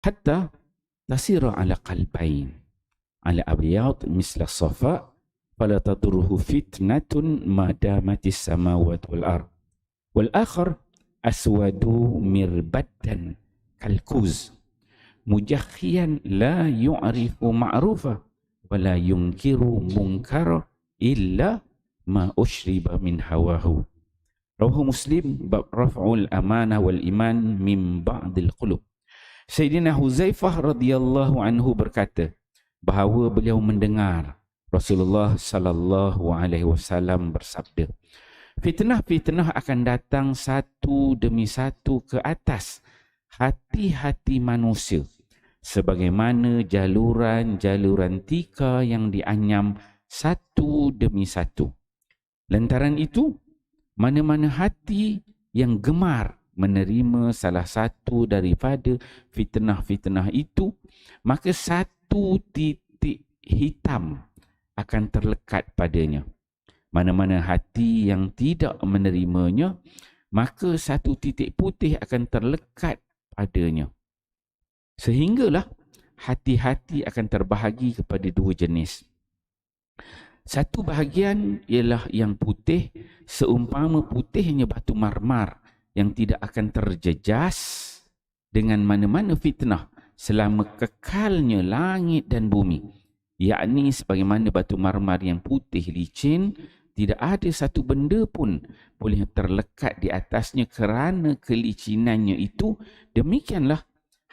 hatta tasira ala qalbain ala abyad misla safa fala tadurruhu fitnatun ma damatis samawati wal ard wal akhar aswadu mirbaddan kalkuz mujakhiyan la yu'rifu ma'rufa wa la yunkiru munkara illa ma ushriba min hawahu. Rawahu Muslim bab raf'ul amanah wal iman min ba'dil qulub. Sayyidina Huzaifah radhiyallahu anhu berkata bahawa beliau mendengar Rasulullah sallallahu alaihi wasallam bersabda, fitnah-fitnah akan datang satu demi satu ke atas hati-hati manusia sebagaimana jaluran-jaluran tika yang dianyam satu demi satu. Lantaran itu, mana-mana hati yang gemar menerima salah satu daripada fitnah-fitnah itu, maka satu titik hitam akan terlekat padanya. Mana-mana hati yang tidak menerimanya, maka satu titik putih akan terlekat padanya. Sehinggalah hati-hati akan terbahagi kepada dua jenis. Satu bahagian ialah yang putih, seumpama putihnya batu marmar yang tidak akan terjejas dengan mana-mana fitnah selama kekalnya langit dan bumi. Yakni sebagaimana batu marmar yang putih licin, tidak ada satu benda pun boleh terlekat di atasnya kerana kelicinannya itu. Demikianlah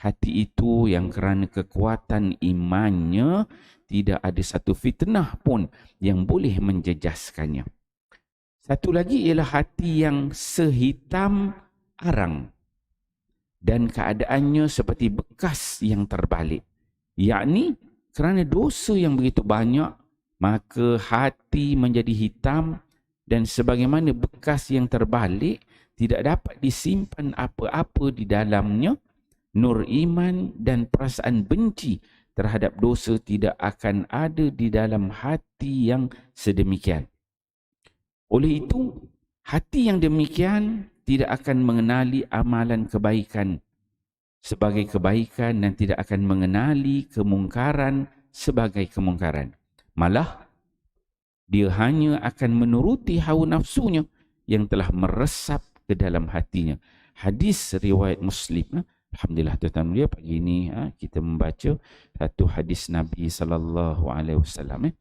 hati itu yang kerana kekuatan imannya tidak ada satu fitnah pun yang boleh menjejaskannya. Satu lagi ialah hati yang sehitam arang dan keadaannya seperti bekas yang terbalik. Yakni kerana dosa yang begitu banyak, maka hati menjadi hitam dan sebagaimana bekas yang terbalik, tidak dapat disimpan apa-apa di dalamnya. Nur iman dan perasaan benci terhadap dosa tidak akan ada di dalam hati yang sedemikian. Oleh itu, hati yang demikian tidak akan mengenali amalan kebaikan sebagai kebaikan dan tidak akan mengenali kemungkaran sebagai kemungkaran. Malah, dia hanya akan menuruti hawa nafsunya yang telah meresap ke dalam hatinya. Hadis riwayat Muslim. Alhamdulillah tuan-tuan dia pagi ini kita membaca satu hadis Nabi SAW.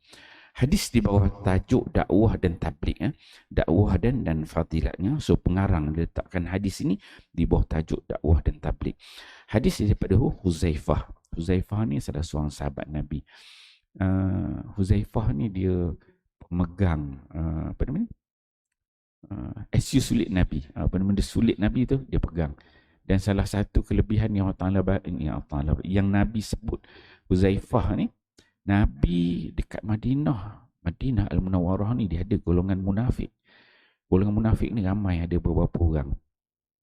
Hadis di bawah tajuk dakwah dan tabligh, dakwah dan fadilatnya. So pengarang letakkan hadis ini di bawah tajuk dakwah dan tabligh. Hadis daripada Huzaifah. Huzaifah ni salah seorang sahabat Nabi. Huzaifah ni dia pemegang SU sulit Nabi. Benda-benda sulit Nabi tu dia pegang. Dan salah satu kelebihan yang yang Nabi sebut Huzaifah ni, Nabi dekat Madinah Al-Munawwarah ni dia ada golongan munafik. Golongan munafik ni ramai, ada beberapa orang.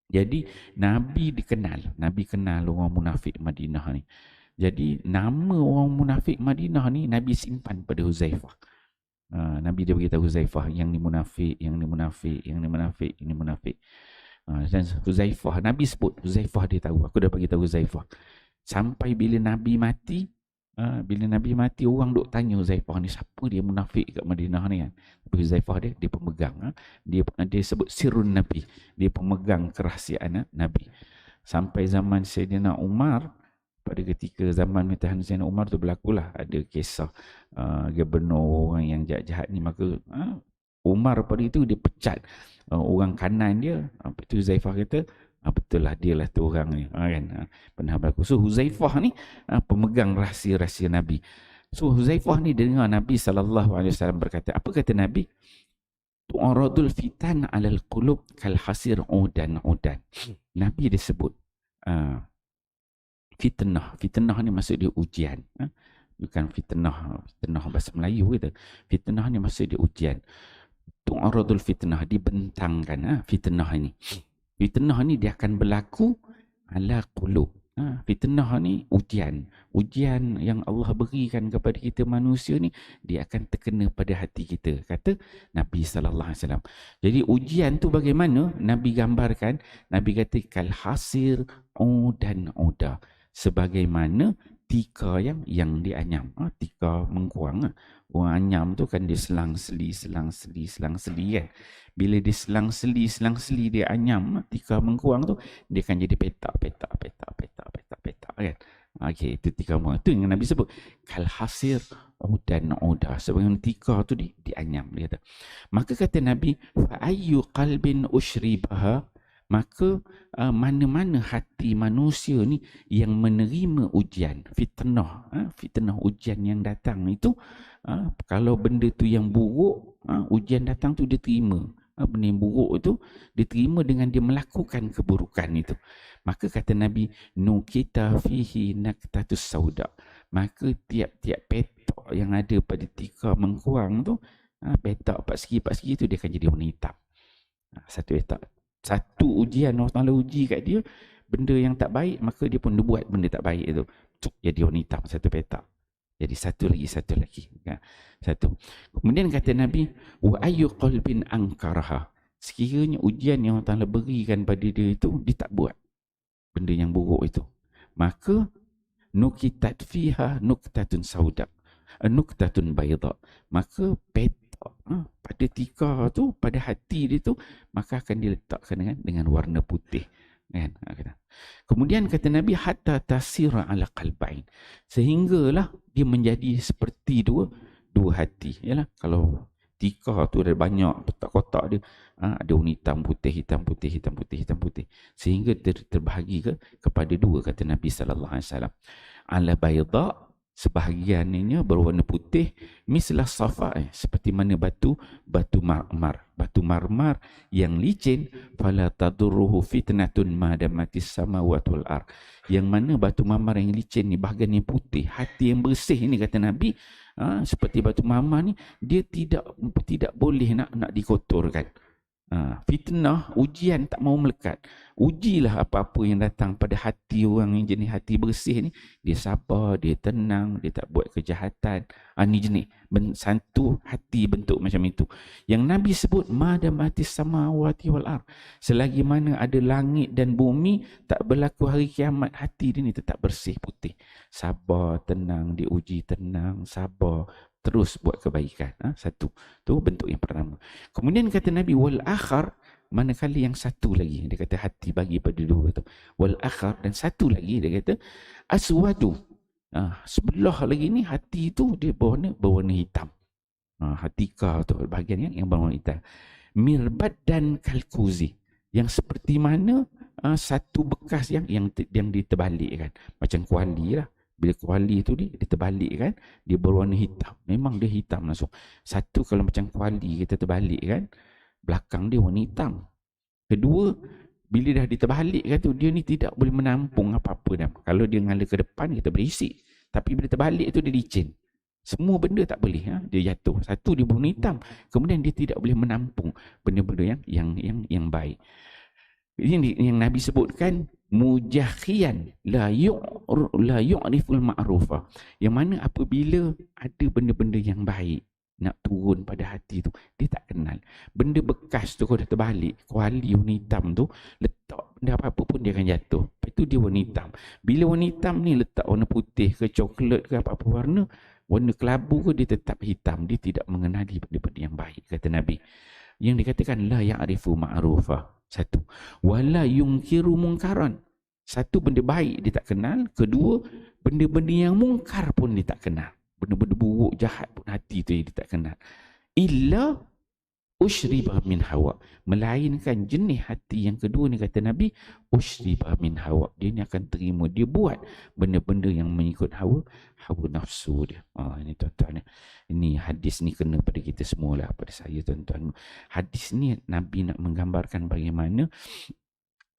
Jadi Nabi kenal orang munafik Madinah ni. Jadi nama orang munafik Madinah ni Nabi simpan pada Huzaifah. Nabi dia beritahu Huzaifah, yang ni munafik, yang ni munafik, yang ni munafik, ini munafik. Dan Huzaifah, Nabi sebut, Huzaifah dia tahu, aku dah bagi tahu Huzaifah. Sampai bila Nabi mati, orang duk tanya Huzaifah ni, siapa dia munafik kat Madinah ni kan. Tapi Huzaifah dia pemegang, dia sebut sirrun Nabi, dia pemegang kerahsiaan Nabi. Sampai zaman Sayyidina Umar, pada ketika zaman pemerintahan Sayyidina Umar tu berlakulah ada kisah gubernur orang yang jahat-jahat ni, maka Umar pada itu dia pecat orang kanan dia. Lepas tu Huzaifah kata, betul lah, dia lah tu orang ni, kan? Pernah berlaku. So Huzaifah ni pemegang rahsia-rahsia Nabi. So Huzaifah ni dengar Nabi SAW berkata, apa kata Nabi? Tu'aradul fitan alal qulub kal hasir udan. Nabi dia sebut fitnah ni maksud dia ujian. Bukan fitnah bahasa Melayu kita. Fitnah ni maksud dia ujian. Tu'aradul fitnah, dibentangkan fitnah ni. Fitnah ni dia akan berlaku ala qulub. Fitnah ni ujian yang Allah berikan kepada kita manusia ni, dia akan terkena pada hati kita, kata Nabi SAW. Jadi ujian tu bagaimana? Nabi gambarkan, Nabi kata kal hasir udan. sebagaimana tika yang dianyam. Tika mengkuang. Orang anyam tu kan dia selang-seli kan. Bila dia selang-seli dia anyam, tika mengkuang tu, dia akan jadi petak kan. Okey, itu tika mengkuang. Itu yang Nabi sebut. Kalhasir udan udah. Sebagaimana tika tu dianyam. Dia kata. Maka kata Nabi, fa'ayyu qalbin ushribaha, maka mana-mana hati manusia ni yang menerima ujian, fitnah ujian yang datang itu, kalau benda tu yang buruk, ujian datang tu dia terima, benda yang buruk itu diterima dengan dia melakukan keburukan itu, maka kata Nabi, nukita fihi naktatus sauda, maka tiap-tiap petak yang ada pada tika mengkuang tu, petak pak segi tu dia akan jadi warna hitam. Satu petak, satu ujian Allah Ta'ala uji kat dia benda yang tak baik, maka dia pun dia buat benda tak baik itu, jadi warna hitam satu petak. Jadi satu lagi satu. Kemudian kata Nabi, wa ayyu qalbin ankaraha, sekiranya ujian yang Allah Ta'ala berikan pada dia itu dia tak buat benda yang buruk itu, maka nukitat fiha nuktatun sauda, nuktatun bayda, maka petak pada tika tu, pada hati dia tu, maka akan diletakkan dengan warna putih kan. Kemudian kata Nabi, hatta tasira ala qalbain, sehinggalah dia menjadi seperti dua hati. Yalah, kalau tika tu ada banyak kotak-kotak dia, ada warna hitam putih, sehingga terbahagi kepada dua, kata Nabi sallallahu alaihi wasallam. Ala bayda, sebahagiannya berwarna putih, mislah safa, seperti mana batu marmar yang licin, fala tadurruhu fitnatun ma damatis samawati wal ard, yang mana batu marmar yang licin ni, bahagian yang putih, hati yang bersih ni, kata Nabi, seperti batu marmar ni, dia tidak boleh nak dikotorkan. Fitnah, ujian tak mau melekat. Ujilah apa-apa yang datang pada hati orang yang jenis hati bersih ni, dia sabar, dia tenang, dia tak buat kejahatan. Ni jenis satu hati bentuk macam itu. Yang Nabi sebut madamatis samawati wal ard, selagi mana ada langit dan bumi, tak berlaku hari kiamat, hati dia ni tetap bersih, putih, sabar, tenang, diuji, tenang, sabar, terus buat kebaikan. Satu. Tu bentuk yang pertama. Kemudian kata Nabi, wal akhar, manakala yang satu lagi, dia kata hati bagi pada dua tu. Wal akhar, dan satu lagi dia kata aswadu. Sebelah lagi ni hati tu dia berwarna hitam. Hatika tu bahagian yang berwarna hitam. Mirbad dan kalkuzi, yang seperti mana satu bekas yang diterbalikkan, macam kuali lah. Bila kuali tu dia terbalik kan, dia berwarna hitam. Memang dia hitam langsung. Satu, kalau macam kuali kita terbalik kan, belakang dia warna hitam. Kedua, bila dah diterbalik kan tu, dia ni tidak boleh menampung apa-apa dah. Kalau dia ngalir ke depan, kita berisik. Tapi bila terbalik tu, dia licin. Semua benda tak boleh, dia jatuh. Satu, dia berwarna hitam. Kemudian dia tidak boleh menampung benda-benda yang baik. Ini yang Nabi sebutkan, mujahiyan la yu'riful ma'rufa, yang mana apabila ada benda-benda yang baik nak turun pada hati tu, dia tak kenal. Benda bekas tu kalau dah terbalik, kuali warna hitam tu, letak benda apa-apa pun dia akan jatuh. Lepas tu dia warna hitam. Bila warna hitam ni letak warna putih ke coklat ke apa-apa warna kelabu ke, dia tetap hitam. Dia tidak mengenali benda-benda yang baik, kata Nabi. Yang dikatakan la ya'rifu ma'rufa, satu. Wala yungkiru mungkaran, satu, benda baik dia tak kenal. Kedua, benda-benda yang mungkar pun dia tak kenal. Benda-benda buruk, jahat pun hati tu dia tak kenal. Illa ushriba min hawa, melainkan jenis hati yang kedua ni, kata Nabi, ushriba min hawa, dia ni akan terima, dia buat benda-benda yang mengikut hawa nafsu dia. Ini tuan-tuan, ini hadis ni kena pada kita semualah, pada saya tuan-tuan. Hadis ni Nabi nak menggambarkan bagaimana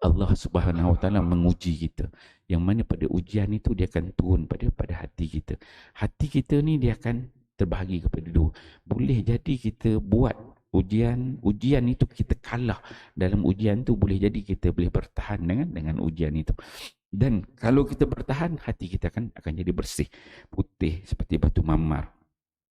Allah Subhanahu Wa Taala menguji kita, yang mana pada ujian itu dia akan turun pada hati kita. Hati kita ni dia akan terbahagi kepada dua. Boleh jadi kita buat ujian itu, kita kalah dalam ujian tu, boleh jadi kita boleh bertahan dengan ujian itu. Dan kalau kita bertahan, hati kita akan jadi bersih, putih seperti batu marmar.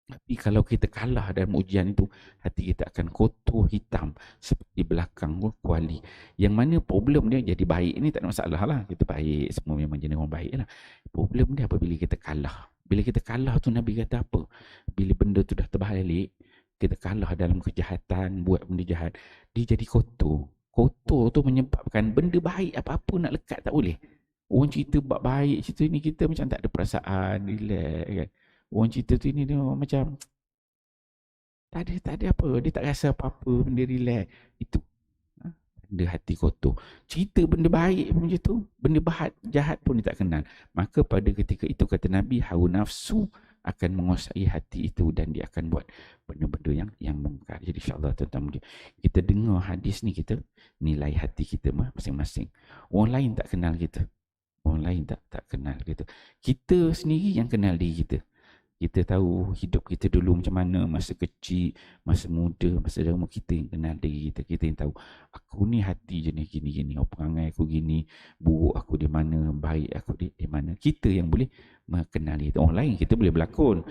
Tapi kalau kita kalah dalam ujian itu, hati kita akan kotor hitam seperti belakang kuali. Yang mana problem dia jadi baik ni tak ada masalah lah. Kita baik, semua memang jenis orang baik lah. Problem dia apabila kita kalah. Bila kita kalah tu Nabi kata apa? Bila benda tu dah terbalik, kita kalah dalam kejahatan, buat benda jahat, dia jadi kotor. Kotor tu menyebabkan benda baik apa-apa nak lekat tak boleh. Orang cerita buat baik, cerita ni kita macam tak ada perasaan, relax kan. Orang cerita tu ni dia macam tak ada apa. Dia tak rasa apa-apa, benda relax. Itu benda hati kotor. Cerita benda baik pun macam tu, benda jahat pun dia tak kenal. Maka pada ketika itu kata Nabi, hawa nafsu akan menguasai hati itu dan dia akan buat benda-benda yang mungkar. Jadi insya-Allah tuan-tuan, kita dengar hadis ni, kita nilai hati kita masing-masing. Orang lain tak kenal kita. Orang lain tak kenal kita. Kita sendiri yang kenal diri kita. Kita tahu hidup kita dulu macam mana, masa kecil, masa muda, masa umur, kita yang kenal diri kita. Kita yang tahu, aku ni hati jenis gini-gini, perangai aku gini, buruk aku di mana, baik aku di mana. Kita yang boleh mengenali itu. Orang lain kita boleh berlakon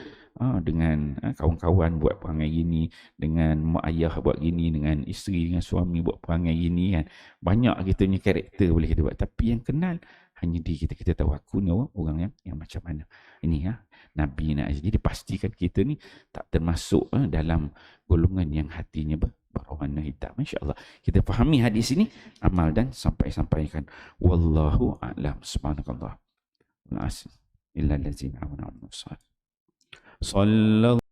dengan kawan-kawan buat perangai gini, dengan mak ayah buat gini, dengan isteri, dengan suami buat perangai gini kan. Banyak kita punya karakter boleh kita buat. Tapi yang kenal hanya diri kita. Kita tahu aku ni orang yang macam mana. Ini Nabi nak jadi pastikan kita ni tak termasuk dalam golongan yang hatinya berwarna hitam. Insya-Allah kita fahami hadis ini, amal dan sampaikan. Wallahu a'lam. Subhanakallah. Illa allazina amanu wa sallallahu